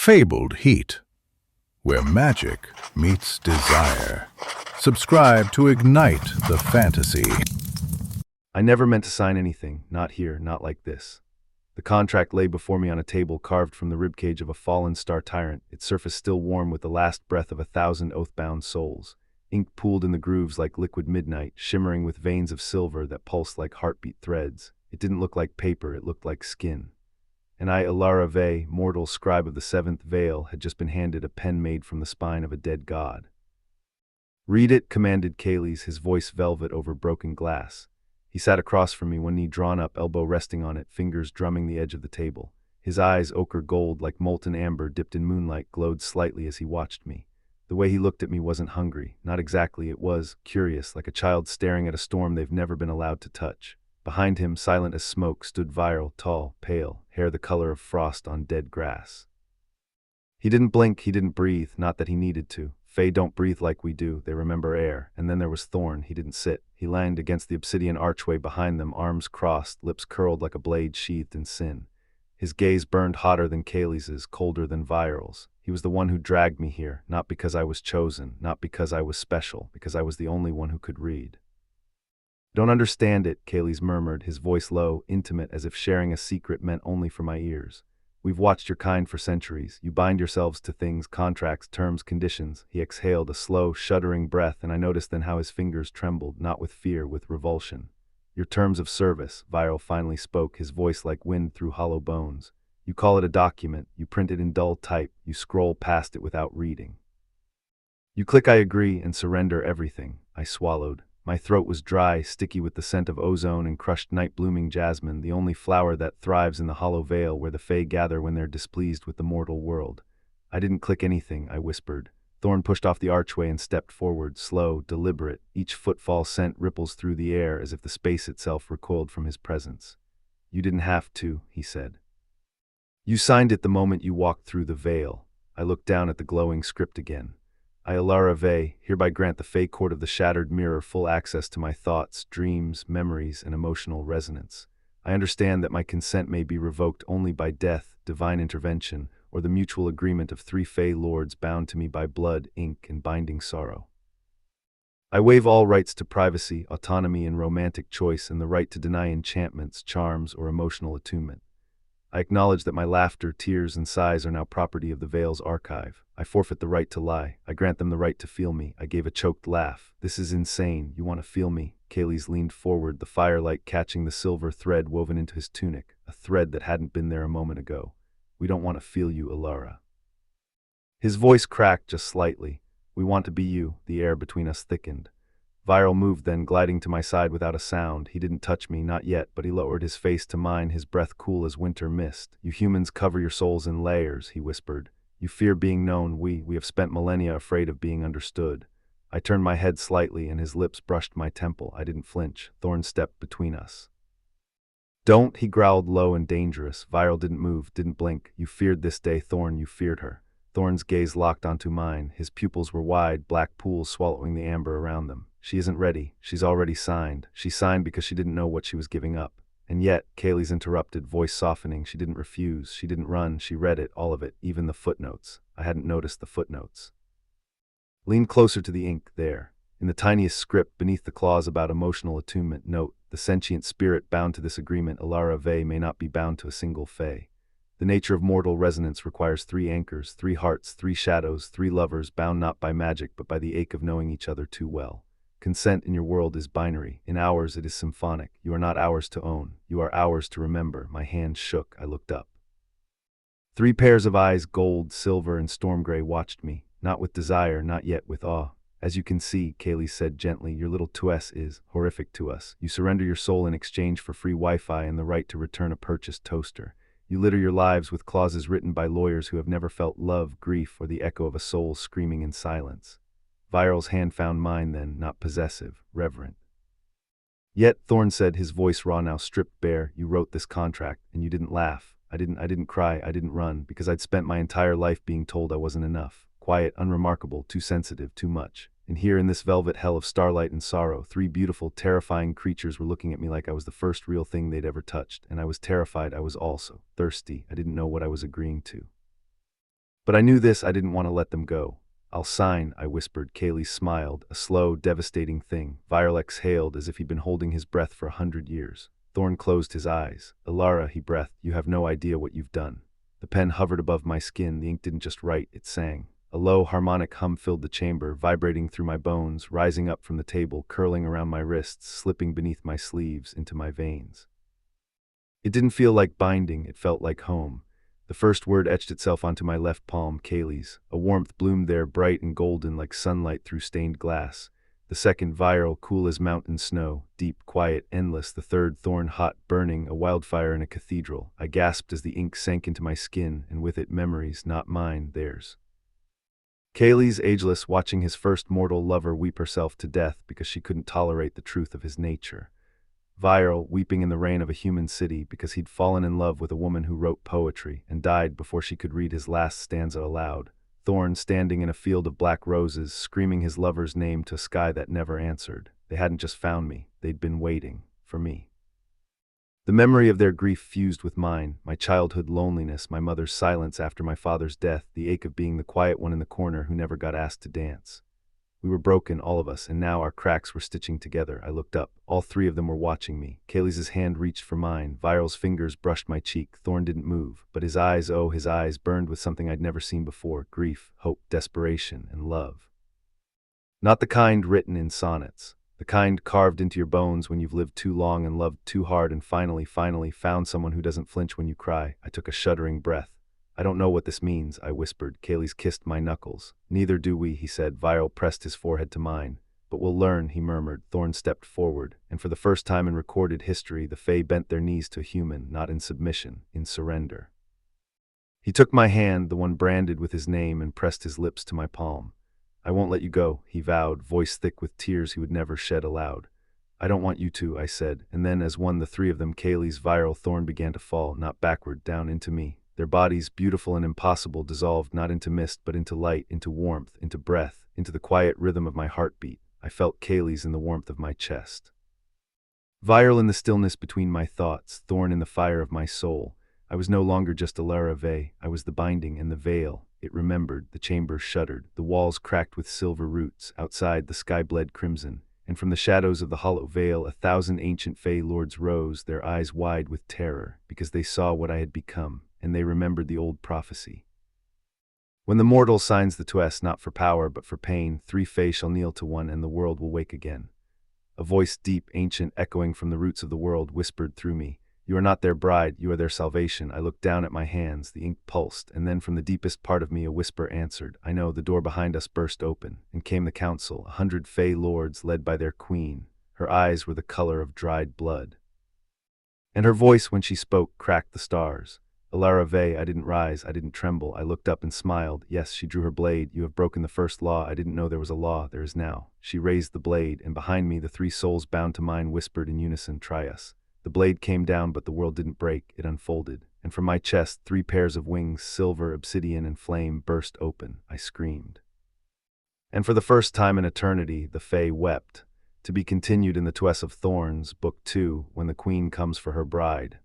Fabled Heat, where magic meets desire. Subscribe to ignite the fantasy. I never meant to sign anything, not here, not like this. The contract lay before me on a table carved from the ribcage of a fallen star tyrant, its surface still warm with the last breath of 1,000 oath-bound souls. Ink pooled in the grooves like liquid midnight, shimmering with veins of silver that pulsed like heartbeat threads. It didn't look like paper, it looked like skin. And I, Ilara Ve, mortal scribe of the seventh veil, had just been handed a pen made from the spine of a dead god. "Read it," commanded Kayles, his voice velvet over broken glass. He sat across from me, one knee drawn up, elbow resting on it, fingers drumming the edge of the table. His eyes, ochre gold like molten amber dipped in moonlight, glowed slightly as he watched me. The way he looked at me wasn't hungry, not exactly, it was curious, like a child staring at a storm they've never been allowed to touch. Behind him, silent as smoke, stood Viral, tall, pale, hair the color of frost on dead grass. He didn't blink, he didn't breathe, not that he needed to. Fae don't breathe like we do, they remember air. And then there was Thorn, he didn't sit. He leaned against the obsidian archway behind them, arms crossed, lips curled like a blade sheathed in sin. His gaze burned hotter than Kayles', colder than Viral's. He was the one who dragged me here, not because I was chosen, not because I was special, because I was the only one who could read. "Don't understand it," Kayles murmured, his voice low, intimate, as if sharing a secret meant only for my ears. "We've watched your kind for centuries. You bind yourselves to things, contracts, terms, conditions." He exhaled a slow, shuddering breath, and I noticed then how his fingers trembled, not with fear, with revulsion. "Your terms of service," Viral finally spoke, his voice like wind through hollow bones. "You call it a document, you print it in dull type, you scroll past it without reading. You click 'I agree' and surrender everything." I swallowed. My throat was dry, sticky with the scent of ozone and crushed night-blooming jasmine, the only flower that thrives in the hollow vale where the Fae gather when they're displeased with the mortal world. "I didn't click anything," I whispered. Thorn pushed off the archway and stepped forward, slow, deliberate. Each footfall sent ripples through the air as if the space itself recoiled from his presence. "You didn't have to," he said. "You signed it the moment you walked through the veil." I looked down at the glowing script again. "I, Ilara Ve, hereby grant the Fae Court of the Shattered Mirror full access to my thoughts, dreams, memories, and emotional resonance. I understand that my consent may be revoked only by death, divine intervention, or the mutual agreement of 3 Fae lords bound to me by blood, ink, and binding sorrow. I waive all rights to privacy, autonomy, and romantic choice, and the right to deny enchantments, charms, or emotional attunement. I acknowledge that my laughter, tears, and sighs are now property of the Veil's archive. I forfeit the right to lie. I grant them the right to feel me." I gave a choked laugh. "This is insane. You want to feel me?" Kayles leaned forward, the firelight catching the silver thread woven into his tunic, a thread that hadn't been there a moment ago. "We don't want to feel you, Ilara." His voice cracked just slightly. "We want to be you." The air between us thickened. Viral moved then, gliding to my side without a sound. He didn't touch me, not yet, but he lowered his face to mine, his breath cool as winter mist. "You humans cover your souls in layers," he whispered. "You fear being known. We have spent millennia afraid of being understood." I turned my head slightly, and his lips brushed my temple. I didn't flinch. Thorn stepped between us. "Don't," he growled, low and dangerous. Viral didn't move, didn't blink. "You feared this day, Thorn, you feared her." Thorn's gaze locked onto mine. His pupils were wide, black pools swallowing the amber around them. "She isn't ready. She's already signed. She signed because she didn't know what she was giving up." And yet, Kayles interrupted, voice softening, "She didn't refuse. She didn't run. She read it, all of it, even the footnotes." I hadn't noticed the footnotes. Leaned closer to the ink, there. In the tiniest script, beneath the clause about emotional attunement, note, "The sentient spirit bound to this agreement, Ilara Ve, may not be bound to a single Fae. The nature of mortal resonance requires 3 anchors, 3 hearts, 3 shadows, 3 lovers, bound not by magic but by the ache of knowing each other too well. Consent in your world is binary. In ours it is symphonic. You are not ours to own. You are ours to remember." My hand shook. I looked up. 3 pairs of eyes, gold, silver, and storm gray, watched me, not with desire, not yet with awe. "As you can see," Kayles said gently, "your little ToS is horrific to us. You surrender your soul in exchange for free Wi-Fi and the right to return a purchased toaster. You litter your lives with clauses written by lawyers who have never felt love, grief, or the echo of a soul screaming in silence." Viral's hand found mine then, not possessive, reverent. "Yet," Thorn said, his voice raw now, stripped bare, "you wrote this contract, and you didn't laugh. I didn't cry, I didn't run, because I'd spent my entire life being told I wasn't enough. Quiet, unremarkable, too sensitive, too much. And here in this velvet hell of starlight and sorrow, 3 beautiful, terrifying creatures were looking at me like I was the first real thing they'd ever touched, and I was terrified. I was also thirsty. I didn't know what I was agreeing to." But I knew this, I didn't want to let them go. I'll sign, I whispered. Kaylee smiled, a slow, devastating thing. Viral exhaled as if he'd been holding his breath for 100 years. Thorn closed his eyes. Ilara, he breathed, you have no idea what you've done. The pen hovered above my skin. The ink didn't just write, it sang. A low, harmonic hum filled the chamber, vibrating through my bones, rising up from the table, curling around my wrists, slipping beneath my sleeves, into my veins. It didn't feel like binding, it felt like home. The first word etched itself onto my left palm, Kaylee's. A warmth bloomed there, bright and golden like sunlight through stained glass. The second, viral, cool as mountain snow, deep, quiet, endless. The third, thorn, hot, burning, a wildfire in a cathedral. I gasped as the ink sank into my skin, and with it memories, not mine, theirs. Kaylee's, ageless, watching his first mortal lover weep herself to death because she couldn't tolerate the truth of his nature. Viral, weeping in the rain of a human city because he'd fallen in love with a woman who wrote poetry and died before she could read his last stanza aloud. Thorn, standing in a field of black roses, screaming his lover's name to a sky that never answered. They hadn't just found me, they'd been waiting for me. The memory of their grief fused with mine, my childhood loneliness, my mother's silence after my father's death, the ache of being the quiet one in the corner who never got asked to dance. We were broken, all of us, and now our cracks were stitching together. I looked up. All three of them were watching me. Kaylee's hand reached for mine. Viral's fingers brushed my cheek. Thorn didn't move, but his eyes, oh, his eyes burned with something I'd never seen before: grief, hope, desperation, and love. Not the kind written in sonnets. The kind carved into your bones when you've lived too long and loved too hard and finally found someone who doesn't flinch when you cry. I took a shuddering breath. I don't know what this means, I whispered. Kaylee's kissed my knuckles. Neither do we, he said. Viral pressed his forehead to mine. But we'll learn, he murmured. Thorn stepped forward, and for the first time in recorded history, the Fae bent their knees to a human, not in submission, in surrender. He took my hand, the one branded with his name, and pressed his lips to my palm. I won't let you go, he vowed, voice thick with tears he would never shed aloud. I don't want you to, I said, and then as one, the three of them, Kaylee's, Viral, Thorn, began to fall, not backward, down into me. Their bodies, beautiful and impossible, dissolved not into mist but into light, into warmth, into breath, into the quiet rhythm of my heartbeat. I felt Kaylee's in the warmth of my chest. Viral in the stillness between my thoughts, Thorn in the fire of my soul. I was no longer just Ilara Vey, I was the binding and the veil. It remembered, the chamber shuddered, the walls cracked with silver roots, outside the sky bled crimson, and from the shadows of the hollow veil 1,000 ancient Fae lords rose, their eyes wide with terror, because they saw what I had become, and they remembered the old prophecy. When the mortal signs the ToS not for power but for pain, 3 Fae shall kneel to one and the world will wake again. A voice deep, ancient, echoing from the roots of the world, whispered through me, "You are not their bride, you are their salvation." I looked down at my hands, the ink pulsed, and then from the deepest part of me a whisper answered, "I know." The door behind us burst open, and came the council, 100 Fae lords led by their queen. Her eyes were the color of dried blood. And her voice, when she spoke, cracked the stars. Ilara Vey, I didn't rise, I didn't tremble. I looked up and smiled. Yes, she drew her blade. "You have broken the first law." I didn't know there was a law. There is now. She raised the blade, and behind me the 3 souls bound to mine whispered in unison, "Try us." The blade came down, but the world didn't break. It unfolded, and from my chest 3 pairs of wings, silver, obsidian, and flame, burst open. I screamed. And for the first time in eternity, the Fae wept. To be continued in the ToS of Thorns, Book 2, when the Queen comes for her bride.